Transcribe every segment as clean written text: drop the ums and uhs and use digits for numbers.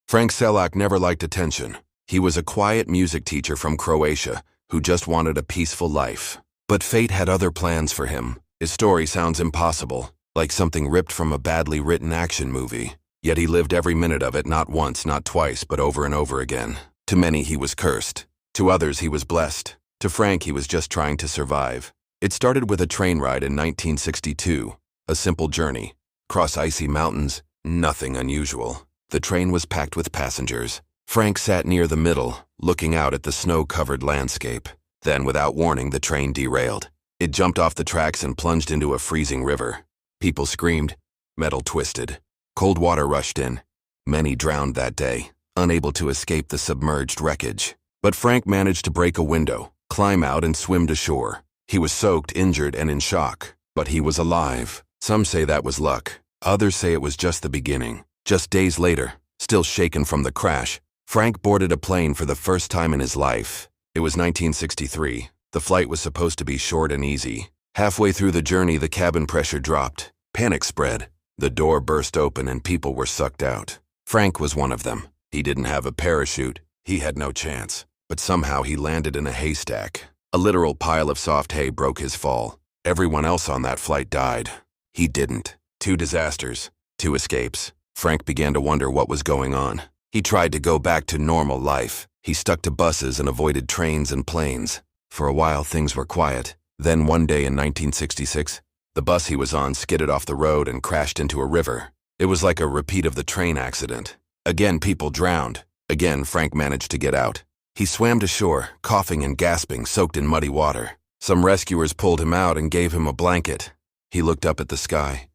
Frank Selak never liked attention. He was a quiet music teacher from Croatia who just wanted a peaceful life. But fate had other plans for him. His story sounds impossible, like something ripped from a badly written action movie. Yet he lived every minute of it, not once, not twice, but over and over again. To many he was cursed. To others he was blessed. To Frank he was just trying to survive. It started with a train ride in 1962. A simple journey. Cross icy mountains, nothing unusual. The train was packed with passengers. Frank sat near the middle, looking out at the snow-covered landscape. Then, without warning, the train derailed. It jumped off the tracks and plunged into a freezing river. People screamed. Metal twisted. Cold water rushed in. Many drowned that day, unable to escape the submerged wreckage. But Frank managed to break a window, climb out and swim to shore. He was soaked, injured, and in shock. But he was alive. Some say that was luck. Others say it was just the beginning. Just days later, still shaken from the crash, Frank boarded a plane for the first time in his life. It was 1963. The flight was supposed to be short and easy. Halfway through the journey, the cabin pressure dropped. Panic spread. The door burst open and people were sucked out. Frank was one of them. He didn't have a parachute. He had no chance. But somehow he landed in a haystack. A literal pile of soft hay broke his fall. Everyone else on that flight died. He didn't. 2 disasters. 2 escapes. Frank began to wonder what was going on. He tried to go back to normal life. He stuck to buses and avoided trains and planes. For a while, things were quiet. Then one day in 1966, the bus he was on skidded off the road and crashed into a river. It was like a repeat of the train accident. Again, people drowned. Again, Frank managed to get out. He swam to shore, coughing and gasping, soaked in muddy water. Some rescuers pulled him out and gave him a blanket. He looked up at the sky.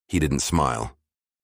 He didn't smile.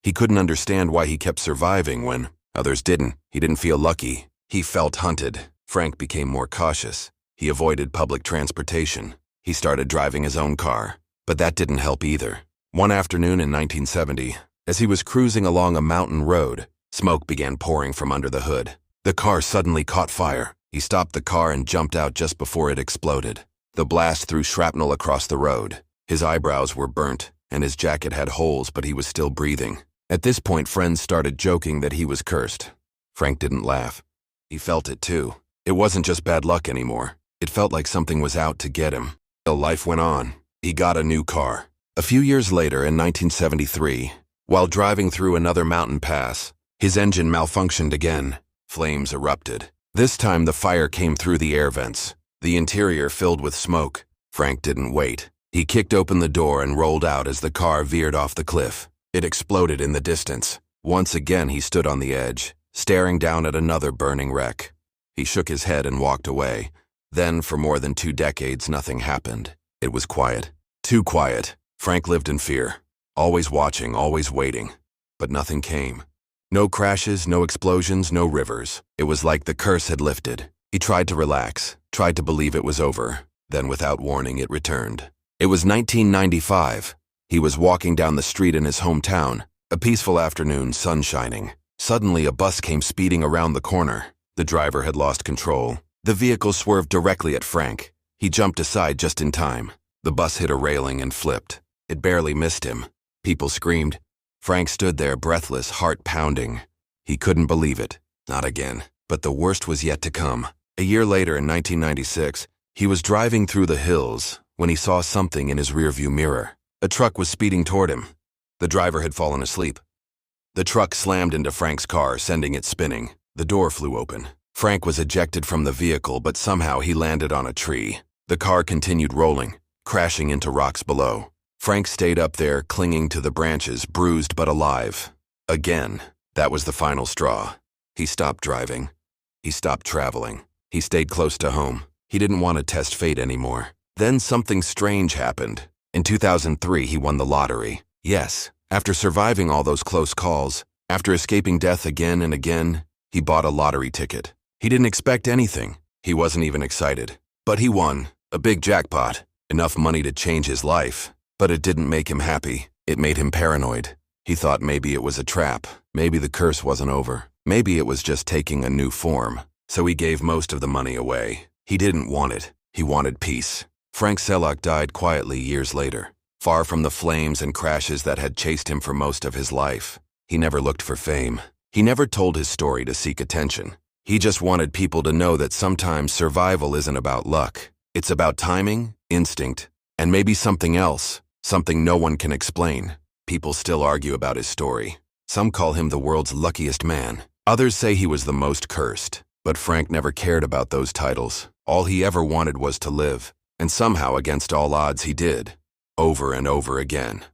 He couldn't understand why he kept surviving when others didn't. He didn't feel lucky. He felt hunted. Frank became more cautious. He avoided public transportation. He started driving his own car. But that didn't help either. One afternoon in 1970, as he was cruising along a mountain road, smoke began pouring from under the hood. The car suddenly caught fire. He stopped the car and jumped out just before it exploded. The blast threw shrapnel across the road. His eyebrows were burnt, and his jacket had holes, but he was still breathing. At this point, friends started joking that he was cursed. Frank didn't laugh. He felt it too. It wasn't just bad luck anymore. It felt like something was out to get him. Still, life went on. He got a new car. A few years later, in 1973, while driving through another mountain pass, his engine malfunctioned again. Flames erupted. This time, the fire came through the air vents. The interior filled with smoke. Frank didn't wait. He kicked open the door and rolled out as the car veered off the cliff. It exploded in the distance. Once again, he stood on the edge, staring down at another burning wreck. He shook his head and walked away. Then, for more than 2 decades, nothing happened. It was quiet. Too quiet. Frank lived in fear. Always watching, always waiting. But nothing came. No crashes, no explosions, no rivers. It was like the curse had lifted. He tried to relax, tried to believe it was over. Then, without warning, it returned. It was 1995. He was walking down the street in his hometown. A peaceful afternoon, sun shining. Suddenly, a bus came speeding around the corner. The driver had lost control. The vehicle swerved directly at Frank. He jumped aside just in time. The bus hit a railing and flipped. It barely missed him. People screamed. Frank stood there, breathless, heart pounding. He couldn't believe it. Not again. But the worst was yet to come. A year later, in 1996, he was driving through the hills when he saw something in his rearview mirror. A truck was speeding toward him. The driver had fallen asleep. The truck slammed into Frank's car, sending it spinning. The door flew open. Frank was ejected from the vehicle, but somehow he landed on a tree. The car continued rolling, crashing into rocks below. Frank stayed up there, clinging to the branches, bruised but alive. Again, that was the final straw. He stopped driving. He stopped traveling. He stayed close to home. He didn't want to test fate anymore. Then something strange happened. In 2003, he won the lottery. Yes, after surviving all those close calls, after escaping death again and again, he bought a lottery ticket. He didn't expect anything. He wasn't even excited. But he won. A big jackpot. Enough money to change his life. But it didn't make him happy. It made him paranoid. He thought maybe it was a trap. Maybe the curse wasn't over. Maybe it was just taking a new form. So he gave most of the money away. He didn't want it. He wanted peace. Frank Selak died quietly years later, far from the flames and crashes that had chased him for most of his life. He never looked for fame. He never told his story to seek attention. He just wanted people to know that sometimes survival isn't about luck. It's about timing, instinct, and maybe something else, something no one can explain. People still argue about his story. Some call him the world's luckiest man. Others say he was the most cursed. But Frank never cared about those titles. All he ever wanted was to live. And somehow, against all odds, he did. Over and over again.